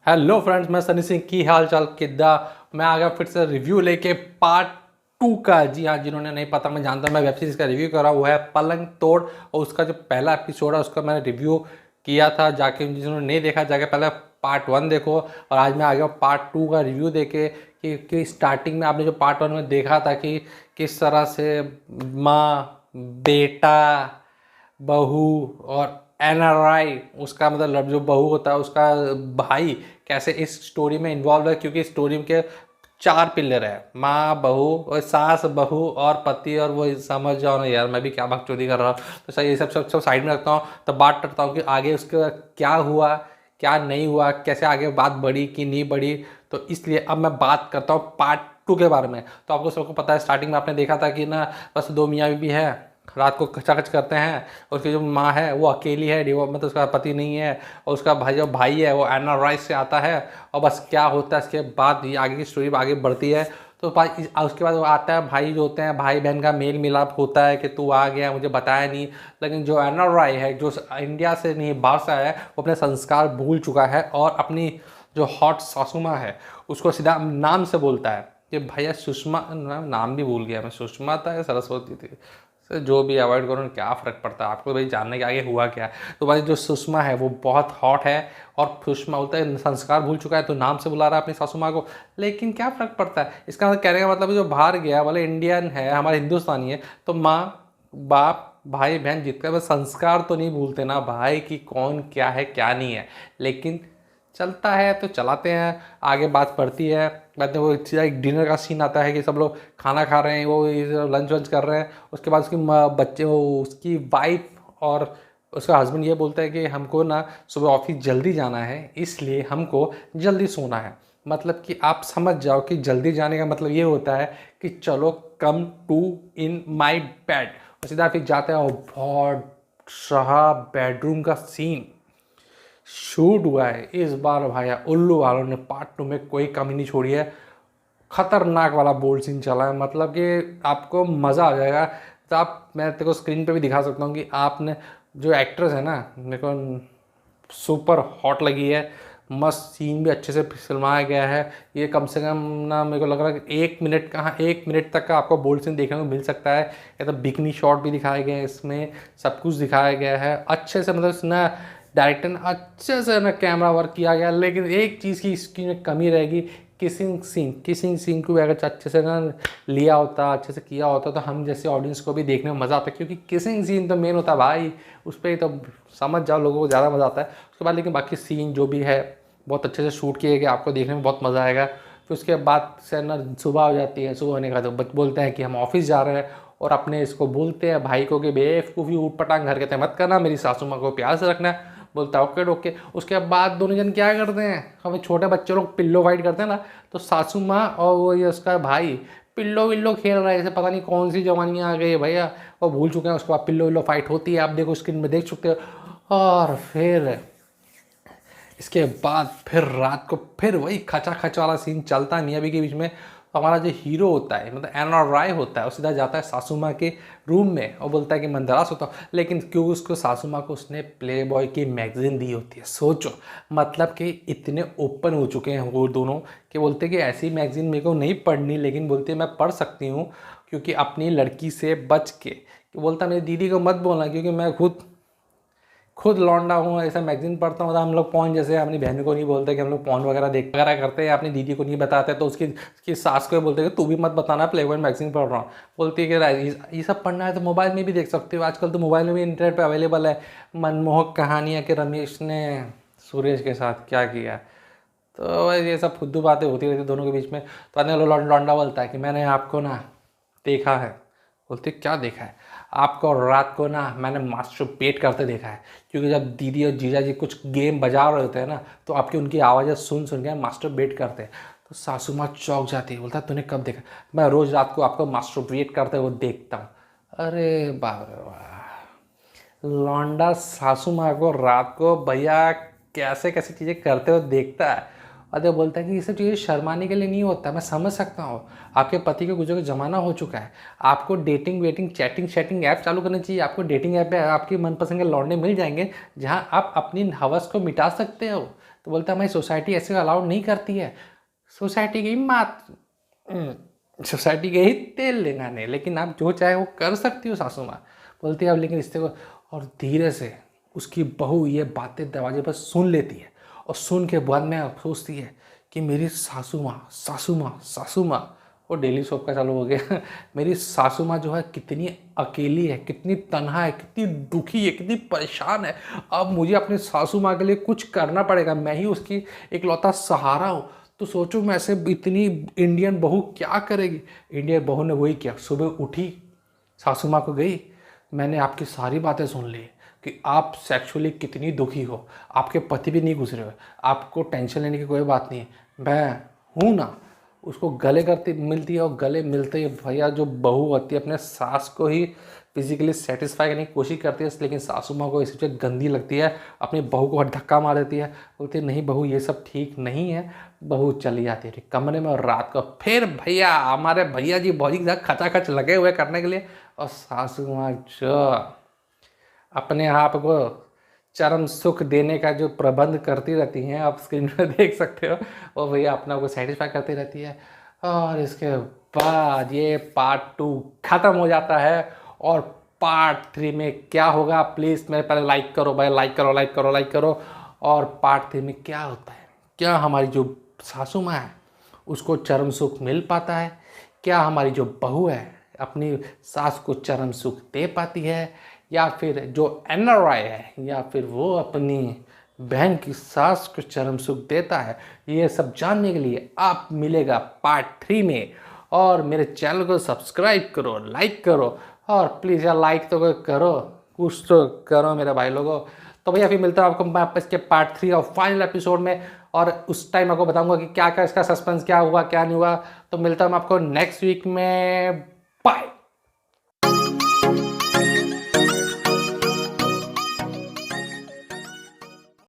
Hello friends, मैं सनी सिंह की हाल चाल किद्दा। मैं आ गया फिर से रिव्यू लेके पार्ट 2 का। जी हाँ, जिन्होंने नहीं पता मैं जानता हूँ, मैं वेब सीरीज़ का रिव्यू कर रहा हूँ। वो है पलंग तोड़, और उसका जो पहला एपिसोड है उसका मैंने रिव्यू किया था। जाके जिन्होंने नहीं देखा जाके पहले पार्ट 1 देखो। और आज मैं आ गया पार्ट 2 का रिव्यू देके कि स्टार्टिंग में आपने जो पार्ट 1 में देखा था कि किस तरह से माँ, बेटा, बहू और एनआरआई, उसका मतलब जो बहू होता है उसका भाई कैसे इस स्टोरी में इन्वॉल्व है। क्योंकि स्टोरी के 4 पिलर है, माँ, बहू और सास, बहू और पति। और वो समझ जाओ ना यार, मैं भी क्या बकचोदी कर रहा हूँ। तो सही, ये सब साइड में रखता हूँ। तो बात करता हूँ कि आगे उसके क्या हुआ, क्या नहीं हुआ, कैसे आगे बात बढ़ी कि नहीं बढ़ी। तो इसलिए अब मैं बात करता हूँ पार्ट 2 के बारे में। तो आपको सबको पता है, स्टार्टिंग में आपने देखा था कि ना बस दो मियाँ बीवी है, रात को खचाखच करते हैं। उसकी जो माँ है वो अकेली है, मतलब उसका पति नहीं है। और उसका भाई, जो भाई है वो एनआरआई से आता है। और बस क्या होता है इसके बाद, ये आगे की स्टोरी आगे बढ़ती है। तो उसके बाद वो आता है, भाई जो होते हैं, भाई बहन का मेल मिलाप होता है कि तू आ गया, मुझे बताया नहीं। लेकिन जो एनआरआई है, जो इंडिया से नहीं बाहर से आया है, वो अपने संस्कार भूल चुका है और अपनी जो हॉट सासू माँ है उसको सीधा नाम से बोलता है कि भैया सुषमा, नाम भी भूल गया मैं, सुषमा था या सरस्वती थी। सर जो भी अवॉइड करो, क्या फ़र्क पड़ता है आपको, भाई जानने के आगे हुआ क्या है। तो भाई जो सुषमा है वो बहुत हॉट है। और सुषमा बोलता है संस्कार भूल चुका है तो नाम से बुला रहा है अपनी सासू माँ को। लेकिन क्या फ़र्क पड़ता है, इसका मतलब कहने का मतलब जो बाहर गया बोले इंडियन है, हमारे हिंदुस्तानी है, तो माँ, बाप, भाई बहन जितने बस संस्कार तो नहीं भूलते ना भाई, कि कौन क्या है क्या नहीं है। लेकिन चलता है तो चलाते हैं, आगे बात बढ़ती है। बाद में वो सीधा एक डिनर का सीन आता है कि सब लोग खाना खा रहे हैं, वो लंच वंच कर रहे हैं। उसके बाद उसकी बच्चे, वो उसकी वाइफ और उसका हस्बैंड ये बोलता है कि हमको ना सुबह ऑफिस जल्दी जाना है, इसलिए हमको जल्दी सोना है। मतलब कि आप समझ जाओ कि जल्दी जाने का मतलब ये होता है कि चलो come to in my bed. और सीधा फिर जाता है और बहुत सहा बेडरूम का सीन शूट हुआ है इस बार। भाई उल्लू वालों ने पार्ट 2 में कोई कमी नहीं छोड़ी है। खतरनाक वाला बोल्ड सीन चला है, मतलब कि आपको मज़ा आ जाएगा। तो मैं तेरे को स्क्रीन पे भी दिखा सकता हूँ कि आपने जो एक्ट्रेस है ना, मेरे को सुपर हॉट लगी है। मस्त सीन भी अच्छे से फिल्माया गया है। ये कम से कम ना मेरे को लग रहा है कि 1 मिनट, कहाँ 1 मिनट तक का आपको बोल्ड सीन देखने को मिल सकता है। या तो बिकनी शॉट भी दिखाए गए हैं इसमें, सब कुछ दिखाया गया है अच्छे से। मतलब ना डायरेक्टर ने अच्छे से ना कैमरा वर्क किया गया। लेकिन एक चीज़ की इसकी में कमी रहेगी, किसिंग सीन को भी अगर अच्छे से ना लिया होता, अच्छे से किया होता, तो हम जैसे ऑडियंस को भी देखने में मज़ा आता। क्योंकि किसिंग सीन तो मेन होता है भाई, उस पर ही तो समझ जाओ लोगों को ज़्यादा मज़ा आता है। उसके बाद लेकिन बाकी सीन जो भी है बहुत अच्छे से शूट किए गए, आपको देखने में बहुत मज़ा आएगा। फिर उसके बाद से ना सुबह हो जाती है, सुबह होने का तो बोलते हैं कि हम ऑफिस जा रहे हैं। और अपने इसको बोलते हैं भाई को कि बेवकूफ़ी ऊट पटांग घर के मत करना, मेरी सासू माँ को प्यार से रखना है। बोलता है ओके ओके। उसके बाद दोनों जन क्या करते हैं, हमें छोटे बच्चे लोग पिल्लो फाइट करते हैं ना, तो सासू माँ और वो ये उसका भाई पिल्लो विल्लो खेल रहा है, जैसे पता नहीं कौन सी जवानियाँ आ गई है भैया, वो भूल चुके हैं। उसके बाद पिल्लो विल्लो फाइट होती है, आप देखो स्क्रीन में देख चुके हो। और फिर इसके बाद फिर रात को फिर वही खचा खच वाला सीन चलता है मियाँ बीवी के बीच में। हमारा जो हीरो होता है, मतलब एनआरआई होता है, वो सीधा जाता है सासू माँ के रूम में और बोलता है कि मंदरास होता हूँ। लेकिन क्यों उसको सासू माँ को उसने प्ले बॉय की मैगजीन दी होती है, सोचो। मतलब कि इतने ओपन हो चुके हैं वो दोनों कि बोलते कि ऐसी मैगजीन मेरे को नहीं पढ़नी, लेकिन बोलते मैं पढ़ सकती हूँ क्योंकि अपनी लड़की से बच के। कि बोलता मेरी दीदी को मत बोलना क्योंकि मैं खुद लौंडा हूँ, ऐसा मैगजीन पढ़ता हूँ। तो हम लोग पॉन, जैसे अपनी बहन को नहीं बोलते कि हम लोग पॉन वगैरह देख वगैरह करते हैं, अपनी दीदी को नहीं बताते, तो उसकी सास को बोलते हैं कि तू भी मत बताना प्लेबॉय मैगजीन पढ़ रहा हूँ। बोलती है कि ये सब पढ़ना है तो मोबाइल में भी देख सकते हो, आजकल तो मोबाइल में भी इंटरनेट पर अवेलेबल है। मनमोहक कहानियाँ कि रमेश ने सुरेश के साथ क्या किया। तो ये सब फुद्दू बातें होती रहती दोनों के बीच में। तो अन्य लौंडा बोलता है कि मैंने आपको ना देखा है। बोलते क्या देखा है आपको, रात को ना मैंने मास्टरबेट करते देखा है। क्योंकि जब दीदी और जीजा जी कुछ गेम बजा रहे होते हैं ना, तो आपकी उनकी आवाज़ें सुन सुन के मास्टरबेट करते हैं। तो सासू माँ चौंक जाती है, बोलता है तूने कब देखा। मैं रोज़ रात को आपको मास्टरबेट करते हुए देखता हूँ। अरे बाप रे वाह, लौंडा सासू माँ को रात को भैया कैसे कैसे चीज़ें करते हुए देखता है। और जब बोलता है कि ये सब चीज़ें शर्माने के लिए नहीं होता, मैं समझ सकता हूँ, आपके पति के गुजरे का ज़माना हो चुका है। आपको डेटिंग वेटिंग चैटिंग शैटिंग ऐप चालू करनी चाहिए। आपको डेटिंग ऐप पे आपकी मनपसंद के लौंडे मिल जाएंगे जहाँ आप अपनी हवस को मिटा सकते हो। तो बोलता है हमारी सोसाइटी ऐसे अलाउड नहीं करती है, सोसाइटी की मात सोसाइटी के ही तेल लेना नहीं, लेकिन आप जो चाहे वो कर सकती हो सासू माँ। बोलती है अब लेकिन रिश्ते को, और धीरे से उसकी बहू ये बातें दरवाजे पर सुन लेती है, और सुन के बाद में सोचती है कि मेरी सासू माँ सासू माँ सासू माँ, वो डेली सोप का चालू हो गया मेरी सासू माँ जो है कितनी अकेली है, कितनी तन्हा है, कितनी दुखी है, कितनी परेशान है। अब मुझे अपनी सासू माँ के लिए कुछ करना पड़ेगा, मैं ही उसकी इकलौता सहारा हूँ। तो सोचो मैं ऐसे इतनी इंडियन बहू क्या करेगी। इंडियन बहू ने वही किया, सुबह उठी, सासू माँ को गई, मैंने आपकी सारी बातें सुन ली कि आप सेक्सुअली कितनी दुखी हो, आपके पति भी नहीं गुजरे हुए, आपको टेंशन लेने की कोई बात नहीं है, मैं हूँ ना। उसको गले करती मिलती है, और गले मिलते ही भैया जो बहू होती है अपने सास को ही फिजिकली सेटिस्फाई करने की कोशिश करती है, लेकिन सासू माँ को इस वजह गंदी लगती है, अपनी बहू को धक्का मार देती है, बोलती है नहीं बहू ये सब ठीक नहीं है। बहू चली जाती है कमरे में, और रात को फिर भैया हमारे भैया जी बहुत ही खचाखच लगे हुए करने के लिए, और सासू माँ जो अपने आप को चरम सुख देने का जो प्रबंध करती रहती हैं, आप स्क्रीन पर देख सकते हो, वो भैया अपना को सेटिस्फाई करती रहती है। और इसके बाद ये पार्ट 2 ख़त्म हो जाता है, और पार्ट 3 में क्या होगा प्लीज़ मेरे पहले लाइक करो भाई, लाइक करो लाइक करो लाइक करो। और पार्ट 3 में क्या होता है, क्या हमारी जो सासू माँ है उसको चरम सुख मिल पाता है, क्या हमारी जो बहू है अपनी सास को चरम सुख दे पाती है, या फिर जो NRI है या फिर वो अपनी बहन की सास को चरम सुख देता है। ये सब जानने के लिए आप मिलेगा पार्ट 3 में। और मेरे चैनल को सब्सक्राइब करो, लाइक करो, और प्लीज़ यार लाइक तो करो, कुछ तो करो मेरे भाई लोगों। तो भैया फिर मिलता हूँ आपको मैं इसके पार्ट 3 और फाइनल एपिसोड में, और उस टाइम आपको बताऊंगा कि क्या क्या इसका सस्पेंस क्या हुआ क्या नहीं हुआ। तो मिलता हूँ आपको नेक्स्ट वीक में, बाय।